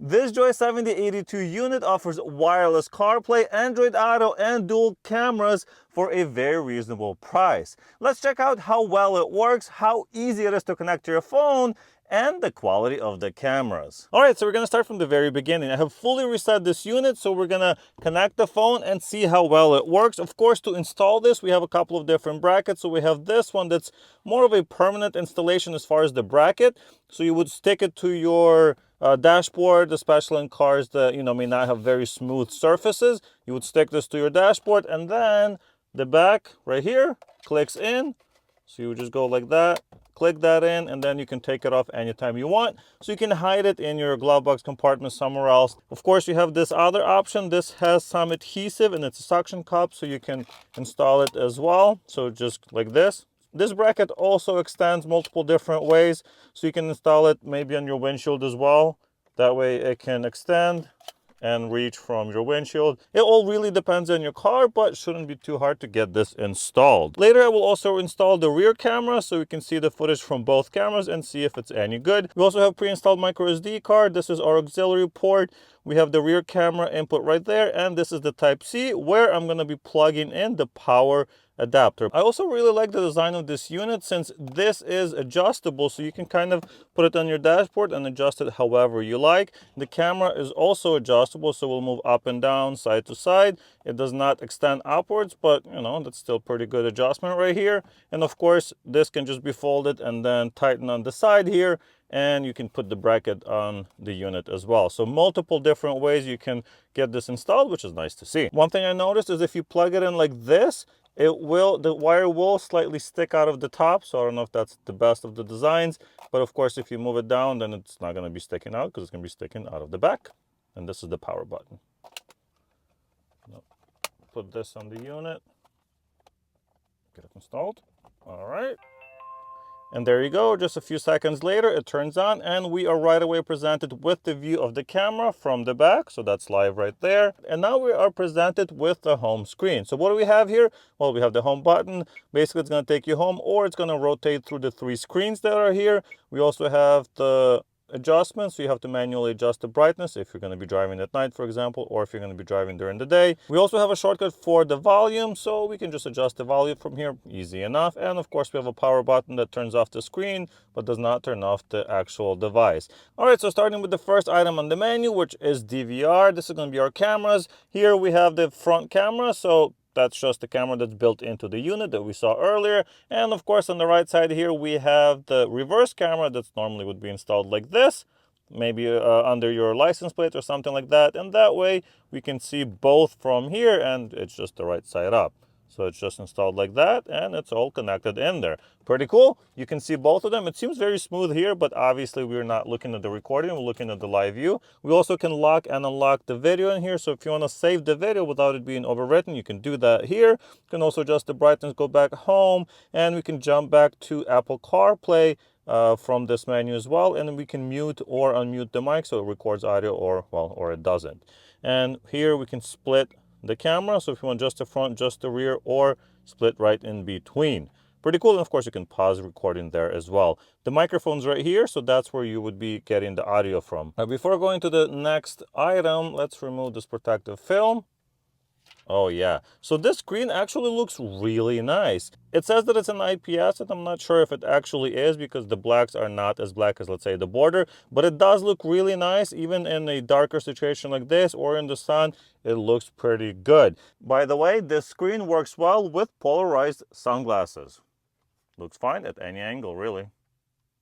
This JOY-7082 unit offers wireless CarPlay, Android Auto, and dual cameras for a very reasonable price. Let's check out how well it works, how easy it is to connect to your phone, and the quality of the cameras. All right, so we're gonna start from the very beginning. I have fully reset this unit, so we're gonna connect the phone and see how well it works. Of course, to install this, we have a couple of different brackets. So we have this one that's more of a permanent installation as far as the bracket. So you would stick it to your dashboard, especially in cars that may not have very smooth surfaces. You would stick this to your dashboard, and then the back right here clicks in. So you would just go like that, click that in, and then you can take it off anytime you want. So you can hide it in your glove box compartment somewhere else. Of course, you have this other option. This has some adhesive and it's a suction cup, so you can install it as well. So just like this. This bracket also extends multiple different ways, so you can install it maybe on your windshield as well. That way it can extend and reach from your windshield. It all really depends on your car, but shouldn't be too hard to get this installed. Later, I will also install the rear camera so we can see the footage from both cameras and see if it's any good. We also have pre-installed micro SD card. This is our auxiliary port. We have the rear camera input right there, and this is the Type-C where I'm going to be plugging in the power adapter. I also really like the design of this unit since this is adjustable, so you can kind of put it on your dashboard and adjust it however you like. The camera is also adjustable, so we'll move up and down, side to side. It does not extend upwards, but that's still pretty good adjustment right here. And of course, this can just be folded and then tighten on the side here, and you can put the bracket on the unit as well. So multiple different ways you can get this installed, which is nice to see. One thing I noticed is if you plug it in like this, the wire will slightly stick out of the top. So I don't know if that's the best of the designs, but of course, if you move it down, then it's not going to be sticking out because it's going to be sticking out of the back. And this is the power button. Put this on the unit, get it installed. All right. And there you go, just a few seconds later, it turns on and we are right away presented with the view of the camera from the back. So that's live right there. And now we are presented with the home screen. So what do we have here? Well, we have the home button. Basically, it's going to take you home, or it's going to rotate through the 3 screens that are here. We also have the adjustments, so you have to manually adjust the brightness if you're going to be driving at night, for example, or if you're going to be driving during the day. We also have a shortcut for the volume, so we can just adjust the volume from here, easy enough. And of course, we have a power button that turns off the screen but does not turn off the actual device. All right, so starting with the first item on the menu, which is DVR. This is going to be our cameras. Here we have the front camera, so that's just the camera that's built into the unit that we saw earlier. And of course, on the right side here, we have the reverse camera that's normally would be installed like this, maybe under your license plate or something like that. And that way we can see both from here, and it's just the right side up. So it's just installed like that, and it's all connected in there. Pretty cool. You can see both of them. It seems very smooth here, but obviously we're not looking at the recording, we're looking at the live view. We also can lock and unlock the video in here. So if you want to save the video without it being overwritten, you can do that here. You can also adjust the brightness, go back home, and we can jump back to Apple CarPlay from this menu as well. And we can mute or unmute the mic so it records audio or it doesn't. And here we can split the camera, so if you want just the front, just the rear, or split right in between. Pretty cool. And of course you can pause recording there as well. The microphone's right here, so that's where you would be getting the audio from. Before going to the next item, let's remove this protective film. Oh yeah, so this screen actually looks really nice. It says that it's an IPS, and I'm not sure if it actually is because the blacks are not as black as, let's say, the border, but it does look really nice. Even in a darker situation like this or in the sun, it looks pretty good. By the way, this screen works well with polarized sunglasses. Looks fine at any angle, really.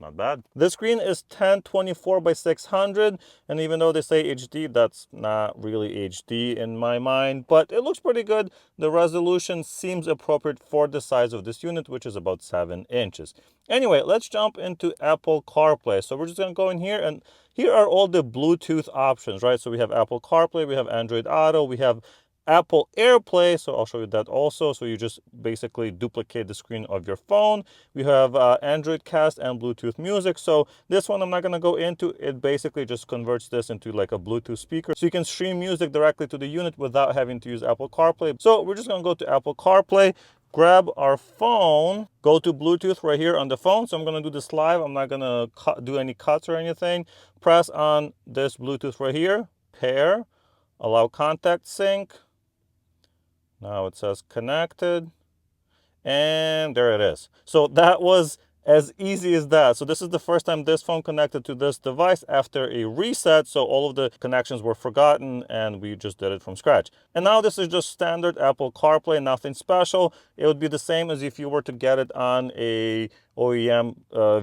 Not bad. This screen is 1024 by 600, and even though they say HD, that's not really HD in my mind, but it looks pretty good. The resolution seems appropriate for the size of this unit, which is about 7 inches. Anyway, let's jump into Apple CarPlay. So we're just going to go in here, and here are all the Bluetooth options, right? So we have Apple CarPlay, we have Android Auto, we have Apple AirPlay, so I'll show you that also. So you just basically duplicate the screen of your phone. We have Android Cast and Bluetooth music. So this one I'm not going to go into. It basically just converts this into like a Bluetooth speaker. So you can stream music directly to the unit without having to use Apple CarPlay. So we're just going to go to Apple CarPlay. grab our phone, go to Bluetooth right here on the phone. So I'm going to do this live. I'm not going to do any cuts or anything. Press on this Bluetooth right here, pair, allow contact sync. Now it says connected, and there it is. So that was as easy as that. So this is the first time this phone connected to this device after a reset. So all of the connections were forgotten and we just did it from scratch. And now this is just standard Apple CarPlay, nothing special. It would be the same as if you were to get it on a OEM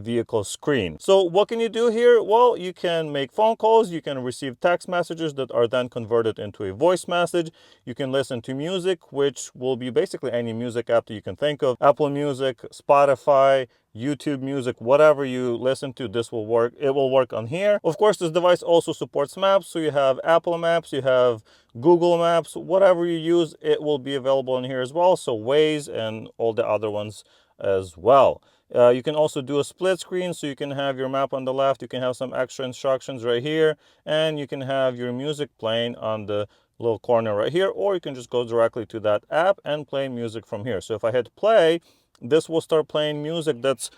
vehicle screen. So what can you do here? Well, you can make phone calls, you can receive text messages that are then converted into a voice message. You can listen to music, which will be basically any music app that you can think of. Apple Music, Spotify, YouTube Music, whatever you listen to, this will work. It will work on here. Of course, this device also supports maps. So you have Apple Maps, you have Google Maps, whatever you use, it will be available in here as well. So Waze and all the other ones as well. You can also do a split screen, so you can have your map on the left, you can have some extra instructions right here, and you can have your music playing on the little corner right here, or you can just go directly to that app and play music from here. So if I hit play, this will start playing music that's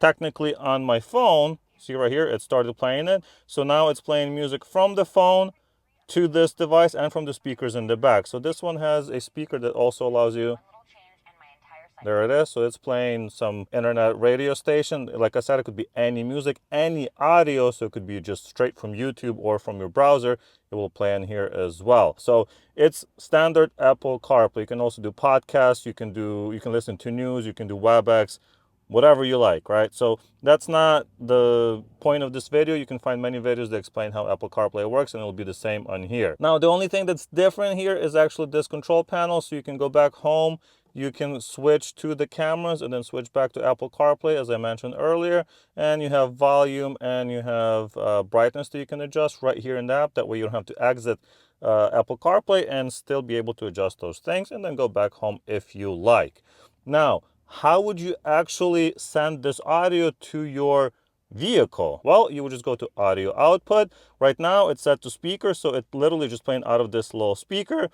technically on my phone. See right here, it started playing it. So now it's playing music from the phone to this device and from the speakers in the back. So this one has a speaker that also allows you, there it is. So it's playing some internet radio station. Like I said, it could be any music, any audio. So it could be just straight from YouTube or from your browser. It will play in here as well. So it's standard Apple CarPlay. You can also do podcasts. You can listen to news. You can do WebEx, whatever you like, right? So that's not the point of this video. You can find many videos that explain how Apple CarPlay works, and it'll be the same on here. Now, the only thing that's different here is actually this control panel. So you can go back home. You can switch to the cameras and then switch back to Apple CarPlay, as I mentioned earlier. And you have volume and you have brightness that you can adjust right here in the app. That way you don't have to exit Apple CarPlay and still be able to adjust those things and then go back home if you like. Now, how would you actually send this audio to your vehicle? Well, you would just go to audio output. Right now it's set to speaker, so it's literally just playing out of this little speaker.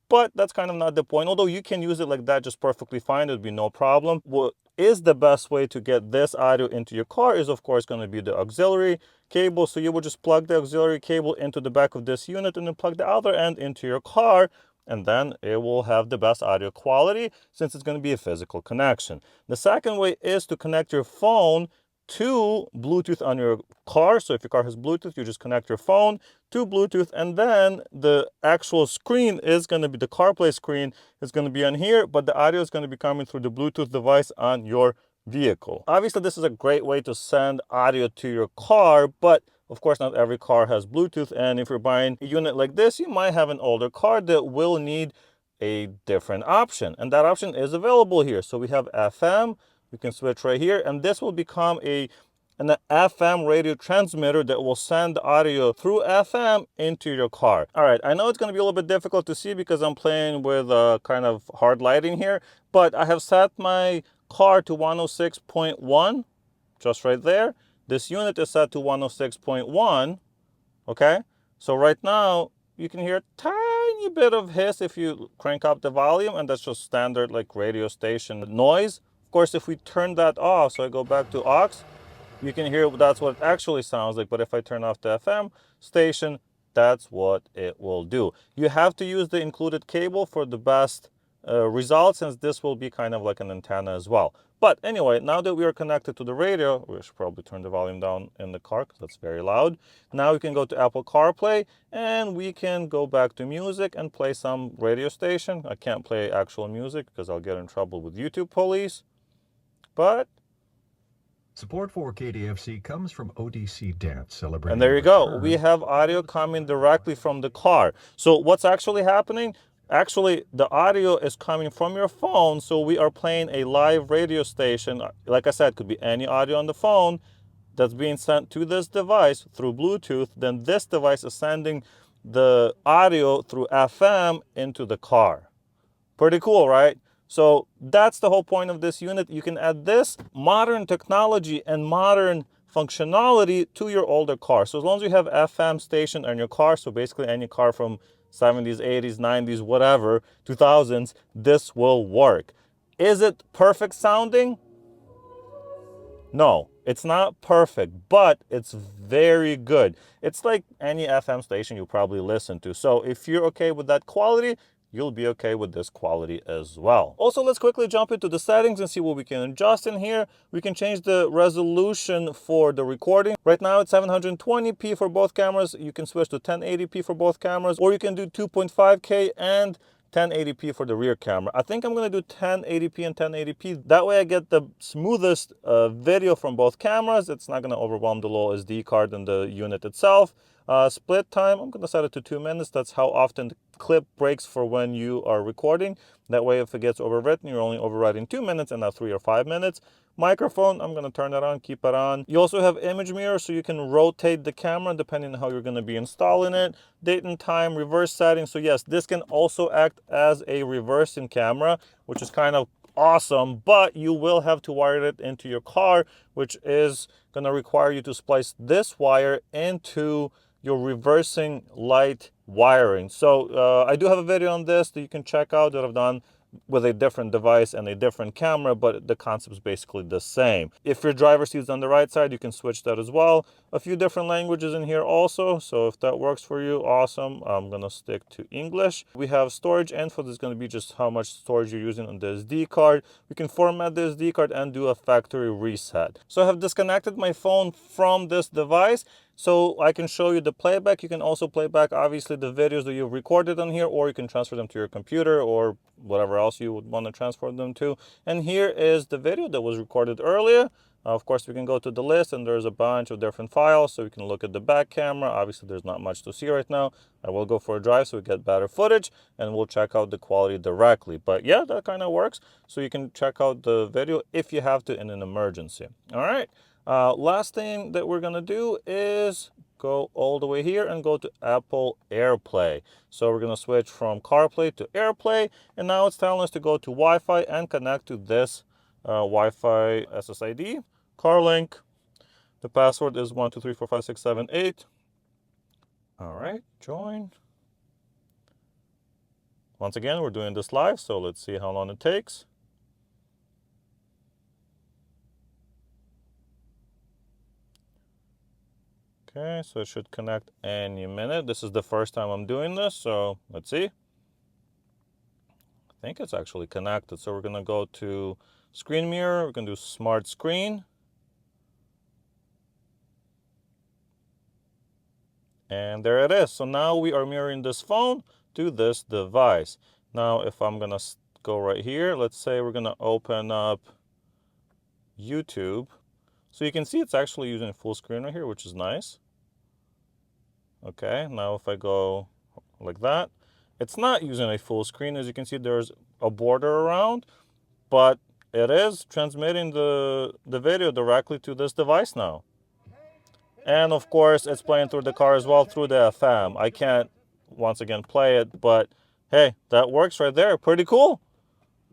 But that's kind of not the point. Although you can use it like that just perfectly fine, it'd be no problem. What is the best way to get this audio into your car is, of course, going to be the auxiliary cable. So you will just plug the auxiliary cable into the back of this unit and then plug the other end into your car. And then it will have the best audio quality since it's going to be a physical connection. The second way is to connect your phone to Bluetooth on your car. So if your car has Bluetooth, you just connect your phone to Bluetooth, and then the actual screen is going to be, the CarPlay screen is going to be on here, but the audio is going to be coming through the Bluetooth device on your vehicle. Obviously, this is a great way to send audio to your car, but of course, not every car has Bluetooth, and if you're buying a unit like this, you might have an older car that will need a different option, and that option is available here. So we have FM. We can switch right here, and this will become an FM radio transmitter that will send audio through FM into your car. All right, I know it's going to be a little bit difficult to see because I'm playing with kind of hard lighting here, but I have set my car to 106.1, just right there. This unit is set to 106.1, okay? So right now, you can hear a tiny bit of hiss if you crank up the volume, and that's just standard like radio station noise. Of course, if we turn that off, so I go back to aux, you can hear that's what it actually sounds like. But if I turn off the FM station, that's what it will do. You have to use the included cable for the best results, since this will be kind of like an antenna as well. But anyway, now that we are connected to the radio, we should probably turn the volume down in the car because that's very loud. Now we can go to Apple CarPlay and we can go back to music and play some radio station. I can't play actual music because I'll get in trouble with YouTube police. But support for KDFC comes from ODC Dance celebrating. And there you go. We have audio coming directly from the car. So what's actually happening? Actually, the audio is coming from your phone. So we are playing a live radio station. Like I said, it could be any audio on the phone that's being sent to this device through Bluetooth. Then this device is sending the audio through FM into the car. Pretty cool, right? So that's the whole point of this unit. You can add this modern technology and modern functionality to your older car. So as long as you have FM station on your car, so basically any car from 70s, 80s, 90s, whatever, 2000s, this will work. Is it perfect sounding? No, it's not perfect, but it's very good. It's like any FM station you probably listen to. So if you're okay with that quality, you'll be okay with this quality as well. Also, let's quickly jump into the settings and see what we can adjust in here. We can change the resolution for the recording. Right now it's 720p for both cameras. You can switch to 1080p for both cameras, or you can do 2.5K and 1080p for the rear camera. I think I'm going to do 1080p and 1080p. That way I get the smoothest video from both cameras. It's not going to overwhelm the little SD card and the unit itself. Split time, I'm going to set it to 2 minutes. That's how often the clip breaks for when you are recording. That way if it gets overwritten, you're only overwriting 2 minutes and not 3 or 5 minutes. Microphone, I'm going to turn that on, keep it on. You also have image mirror, so you can rotate the camera depending on how you're going to be installing it. Date and time, reverse setting. So yes, this can also act as a reversing camera, which is kind of awesome, but you will have to wire it into your car, which is going to require you to splice this wire into your reversing light wiring. So I do have a video on this that you can check out that I've done with a different device and a different camera, but the concept is basically the same. If your driver's seat is on the right side, you can switch that as well. A few different languages in here also, so if that works for you, awesome. I'm gonna stick to English. We have storage info. This is gonna be just how much storage you're using on the SD card. We can format the SD card and do a factory reset. So I have disconnected my phone from this device, so I can show you the playback. You can also play back, obviously, the videos that you've recorded on here, or you can transfer them to your computer or whatever else you would want to transfer them to. And here is the video that was recorded earlier. Of course, we can go to the list and there's a bunch of different files, so we can look at the back camera. Obviously, there's not much to see right now. I will go for a drive so we get better footage, and we'll check out the quality directly. But yeah, that kind of works. So you can check out the video if you have to in an emergency. All right. Last thing that we're gonna do is go all the way here and go to Apple AirPlay. So we're gonna switch from CarPlay to AirPlay, and now it's telling us to go to Wi-Fi and connect to this Wi-Fi SSID. CarLink. The password is 123456778. All right, join. Once again, we're doing this live, so let's see how long it takes. Okay, so it should connect any minute. This is the first time I'm doing this, so let's see. I think it's actually connected. So we're gonna go to screen mirror. We're gonna do smart screen. And there it is. So now we are mirroring this phone to this device. Now, if I'm gonna go right here, let's say we're gonna open up YouTube. So you can see it's actually using full screen right here, which is nice. Okay, now if I go like that, it's not using a full screen. As you can see, there's a border around, but it is transmitting the video directly to this device now. And of course, it's playing through the car as well through the FM. I can't, once again, play it, but hey, that works right there. Pretty cool.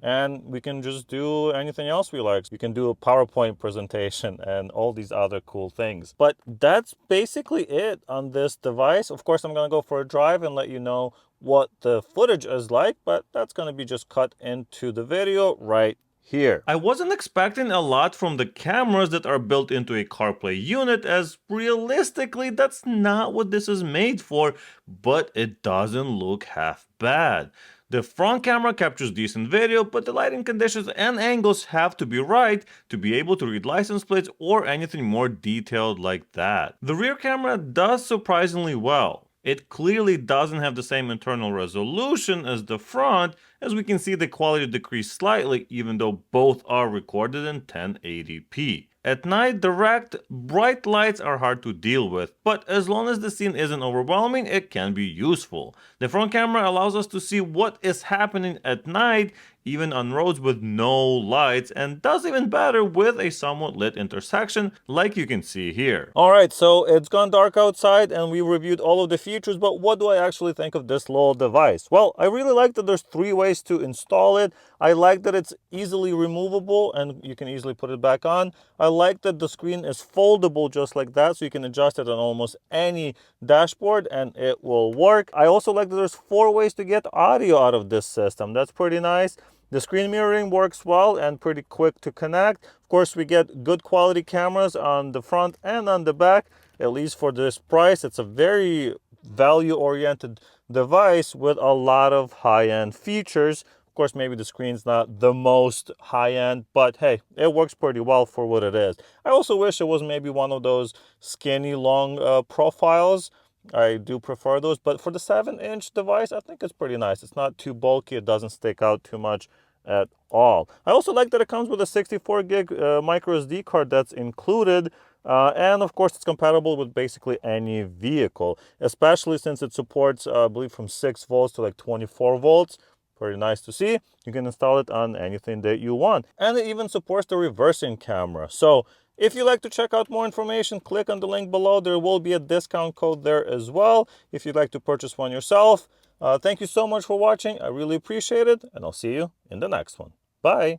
And we can just do anything else we like. We can do a PowerPoint presentation and all these other cool things. But that's basically it on this device. Of course, I'm going to go for a drive and let you know what the footage is like, but that's going to be just cut into the video right here. I wasn't expecting a lot from the cameras that are built into a CarPlay unit, as realistically that's not what this is made for, but it doesn't look half bad. The front camera captures decent video, but the lighting conditions and angles have to be right to be able to read license plates or anything more detailed like that. The rear camera does surprisingly well. It clearly doesn't have the same internal resolution as the front, as we can see the quality decreased slightly even though both are recorded in 1080p. At night, direct, bright lights are hard to deal with, but as long as the scene isn't overwhelming, it can be useful. The front camera allows us to see what is happening at night, even on roads with no lights, and does even better with a somewhat lit intersection, like you can see here. Alright, so it's gone dark outside and we reviewed all of the features, but what do I actually think of this little device? Well, I really like that there's 3 ways to install it. I like that it's easily removable and you can easily put it back on. I like that the screen is foldable just like that, so you can adjust it on almost any dashboard and it will work. I also like that there's 4 ways to get audio out of this system. That's pretty nice. The screen mirroring works well and pretty quick to connect. Of course, we get good quality cameras on the front and on the back. At least for this price, it's a very value-oriented device with a lot of high-end features. Of course, maybe the screen's not the most high-end, but hey, it works pretty well for what it is. I also wish it was maybe one of those skinny, long profiles. I do prefer those, but for the 7-inch device, I think it's pretty nice. It's not too bulky. It doesn't stick out too much at all. I also like that it comes with a 64 gig micro SD card that's included. And of course, it's compatible with basically any vehicle, especially since it supports, I believe, from 6 volts to like 24 volts. Pretty nice to see. You can install it on anything that you want. And it even supports the reversing camera. So if you'd like to check out more information, click on the link below. There will be a discount code there as well if you'd like to purchase one yourself. Thank you so much for watching. I really appreciate it, and I'll see you in the next one. Bye.